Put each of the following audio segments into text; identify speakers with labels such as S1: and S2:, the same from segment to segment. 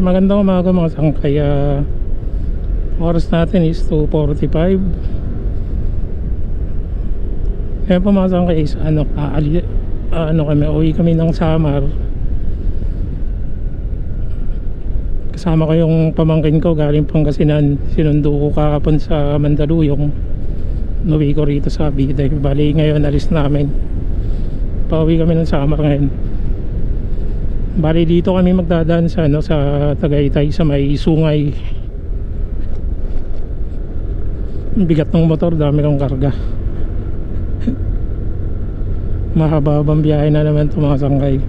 S1: magandang umaga mga sangkay. Oras natin is 2:45. Kaya po mga sangkay is kami, uwi kami ng Samar. Kasama ko yung pamangkin ko galing Pangasinan. Sinundo ko kahapon sa Mandaluyong. Uwi ko rito sa Bide. Bali ngayon alis namin. Pauwi kami ng Samar ngayon. Bali dito kami magdadaan sa sa Tagaytay, sa may Sungay. Bigat ng motor, dami kong karga. Mahaba-habang biyahe na naman ito mga sangkay.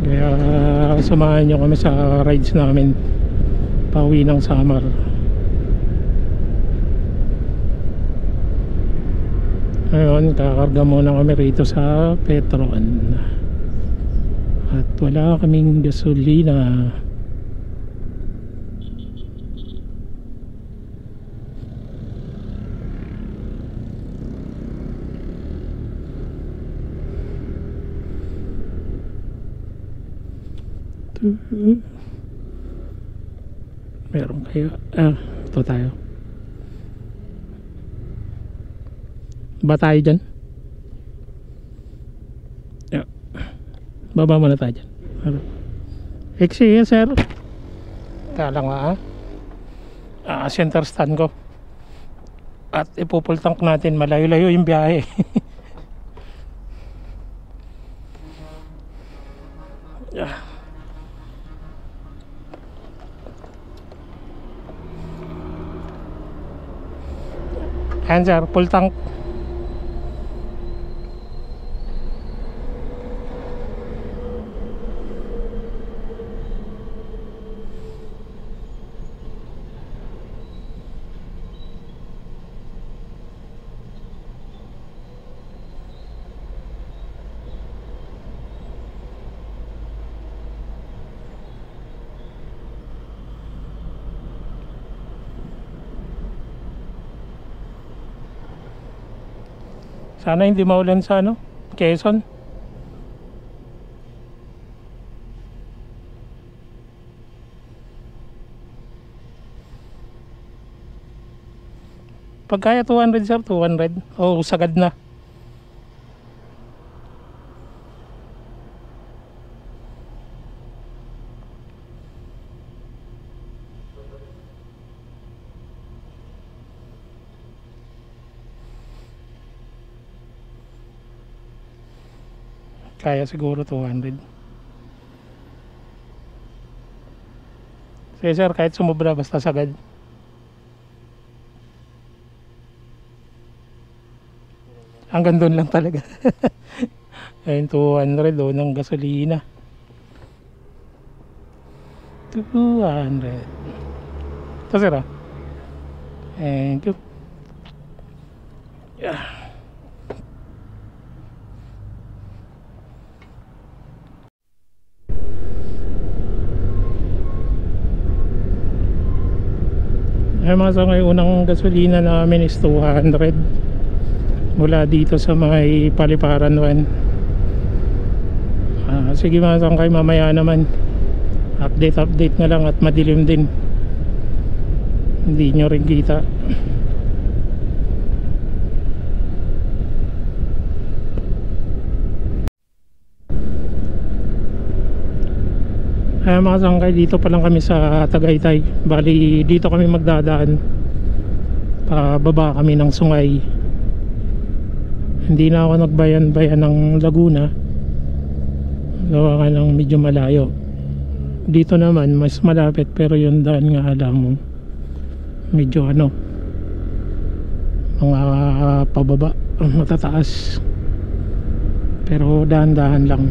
S1: Kaya samahan nyo kami sa rides namin pauwi ng Samar. Ngayon, kakarga muna kami rito sa Petron. At wala kaming gasolina. Meron kayo. Ito tayo. Ba tayo dyan? Yeah. Baba muna tayo dyan. Exi, sir. Kala nga center stand ko. At ipupul tank natin. Malayo-layo yung biyahe. Yeah. Ayan sir, full tank. Sana hindi maulan sa Quezon. Pagkaya 200 sir, 200. Oh, sagad na. Kaya siguro 200. Sige sir, kahit sumubra basta sagad. Hanggang doon lang talaga. Ayun, 200 ng gasolina. 200. Ito sir thank you. Yeah. Ay mga sangay, unang gasolina namin is 200 mula dito sa may Paliparan 1. Sige mga sangay, mamaya naman update na lang at madilim din, hindi nyo rin kita. Mga sangkay, dito pa lang kami sa Tagaytay. Bali dito kami magdadaan, pababa kami ng Sungay. Hindi na ako nagbayan-bayan ng Laguna, gawa nga ng medyo malayo. Dito naman mas malapit, pero yung daan nga lang medyo mga pababa, matataas, pero dahan-dahan lang.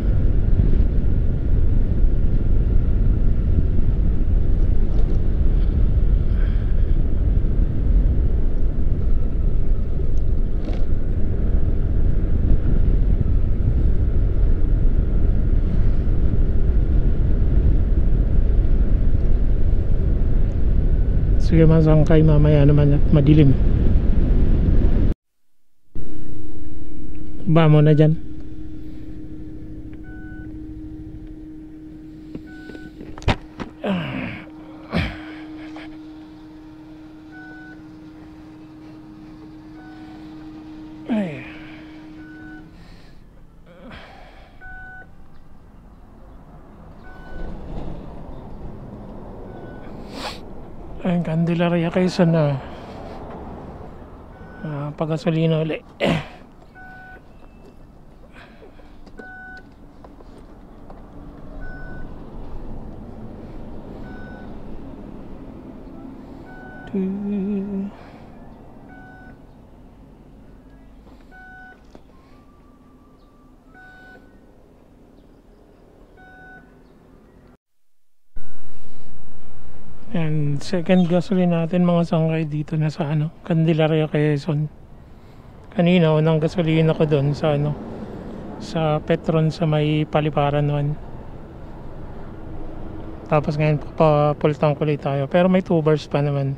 S1: Sige mga sangkay, mamaya naman at madilim. Ba mo na dyan. Ay. Ayun, Candelaria Quezon na. Pagasolina ulit. And second gasoline natin mga sangkay dito na sa ano, Candelaria Quezon. Kanina unang gasolina ko doon sa ano, sa Petron sa may Paliparan 1. Tapos ngayon papapultang kulit tayo, pero may 2 bars pa naman.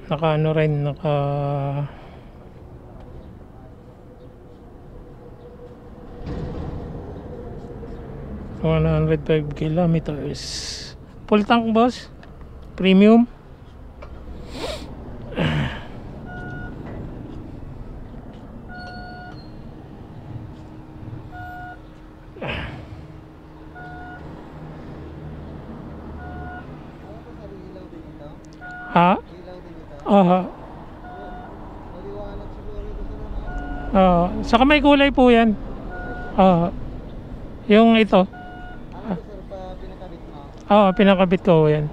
S1: Naka ano rin, naka 105 kilometers. Full tank boss, premium. Ha? Saka may kulay po yan. Yung ito. Pinakabit ko yan.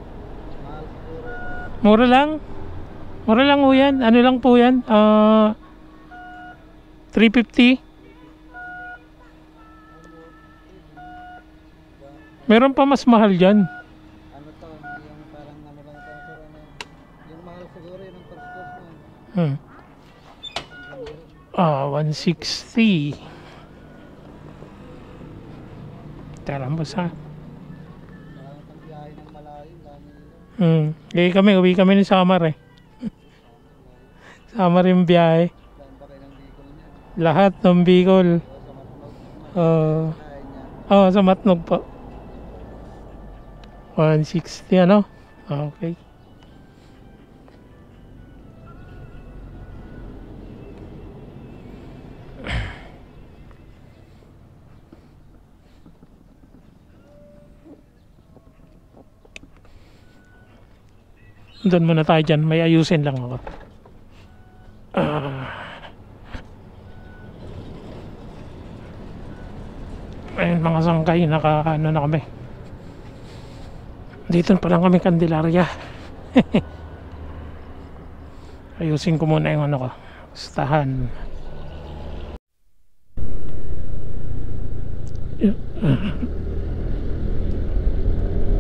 S1: Mura lang. Mura lang po yan. Ano lang po yan? 350. Meron pa mas mahal dyan.
S2: Ano to? Yung parang ano lang to? Yung mahal siguro yun ang pag-stop mo.
S1: 160. Tarambos ha. Uwi kami ni Samar eh. Samar yung biyahe. Lahat ng Bicol. Sa Matnog po. 160 ano? Okay. Doon muna tayo dyan, may ayusin lang ako. Ayun mga sangkay, ano na kami. Dito pa lang kami Candelaria. Ayusin ko muna yung ano ko, stahan.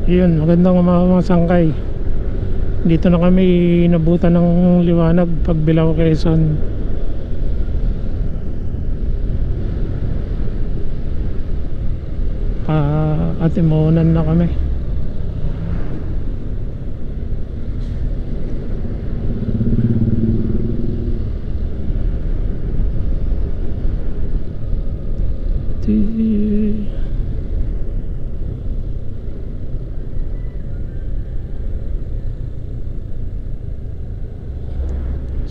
S1: Yun, magandang mga sangkay. Dito na kami nabutan ng liwanag Pagbilao Quezon. Atimonan na kami.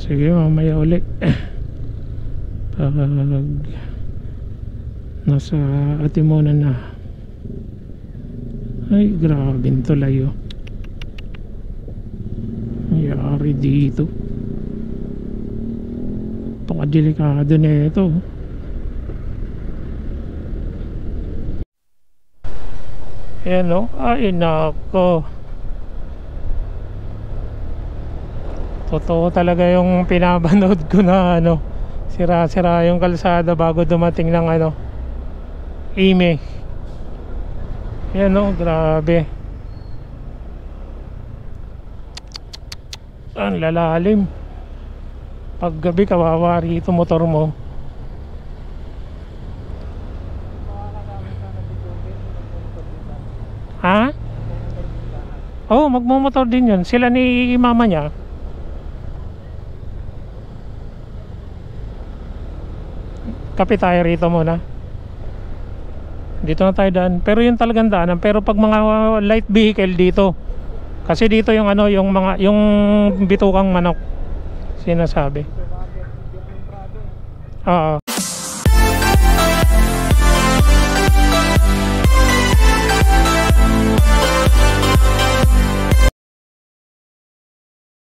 S1: Sige, mamaya ulit pag nasa Atimonan na. Ay, grabe ito layo. Yari dito. Pakadelikado na ito. Ayan o. Ay, nako. Totoo talaga yung pinapanood ko na ano, sira-sira yung kalsada bago dumating ng ano, Ime. Yan o, grabe. Ang lalalim. Pag gabi kawawa rito motor mo. Ha? Oo, magmumotor din yun. Sila ni mama niya. Kape tayo rito muna. Dito na tayo daan. Pero yung talagang daanan. Pero pag mga light vehicle dito. Kasi dito yung ano, yung mga yung bitukang manok sinasabi. Oo.